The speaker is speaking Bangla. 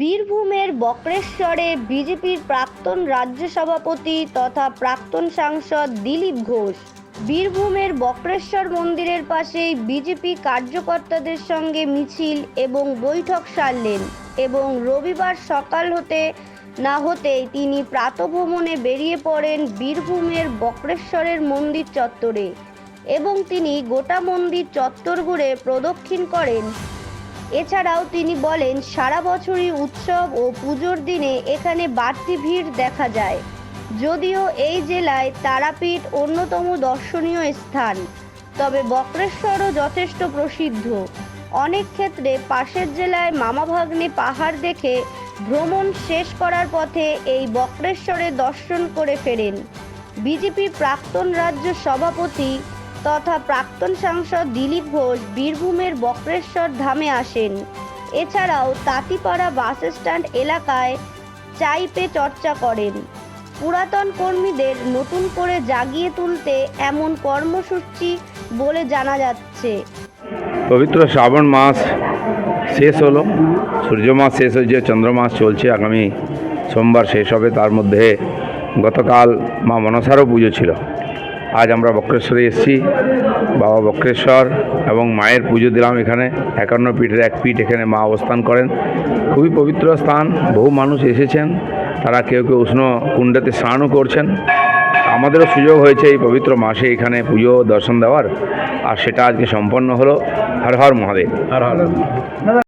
বীরভূমের বক্রেশ্বরে বিজেপির প্রাক্তন রাজ্য সভাপতি তথা প্রাক্তন সাংসদ দিলীপ ঘোষ বীরভূমের বক্রেশ্বর মন্দিরের পাশেই বিজেপি কার্যকর্তাদের সঙ্গে মিছিল এবং বৈঠক সারলেন এবং রবিবার সকাল হতে না হতেই তিনি প্রাতঃভ্রমণে বেরিয়ে পড়েন বীরভূমের বক্রেশ্বরের মন্দির চত্বরে এবং তিনি গোটা মন্দির চত্বর ঘুরে প্রদক্ষিণ করেন। এছাড়াও তিনি বলেন, সারা বছরই উৎসব ও পুজোর দিনে এখানে বাড়তি ভিড় দেখা যায়। যদিও এই জেলায় তারাপীঠ অন্যতম দর্শনীয় স্থান, তবে বক্রেশ্বরও যথেষ্ট প্রসিদ্ধ। অনেক ক্ষেত্রে পাশের জেলায় মামাভাগ্নে পাহাড় দেখে ভ্রমণ শেষ করার পথে এই বক্রেশ্বরে দর্শন করে ফেরেন। বিজেপির প্রাক্তন রাজ্য সভাপতি তথা প্রাক্তন সাংসদ দিলীপ ঘোষ বীরভূমের বক্রেশ্বর ধামে আসেন। এছাড়াও তাঁতিপাড়া বাস স্ট্যান্ড এলাকায় চাই পে চর্চা করেন। পুরাতন কর্মীদের নতুন করে জাগিয়ে তুলতে এমন কর্মসূচি বলে জানা যাচ্ছে। পবিত্র শ্রাবণ মাস শেষ হলো, সূর্য মাস শেষ হয়েছে, চন্দ্র মাস চলছে, আগামী সোমবার শেষ হবে। তার মধ্যে গতকাল মা মনসারও পুজো ছিল। আজ আমরা বক্রেশ্বরে এসেছি, বাবা বক্রেশ্বর এবং মায়ের পুজো দিলাম। এখানে 51 পীঠের এক পীঠ, এখানে মা অবস্থান করেন। খুবই পবিত্র স্থান, বহু মানুষ এসেছেন, তারা কেউ কেউ উষ্ণ কুণ্ডেতে স্নানও করছেন। আমাদেরও সুযোগ হয়েছে এই পবিত্র মাসে এখানে পুজো দর্শন দেওয়ার, আর সেটা আজকে সম্পন্ন হলো। হর হর মহাদেব। হর হর।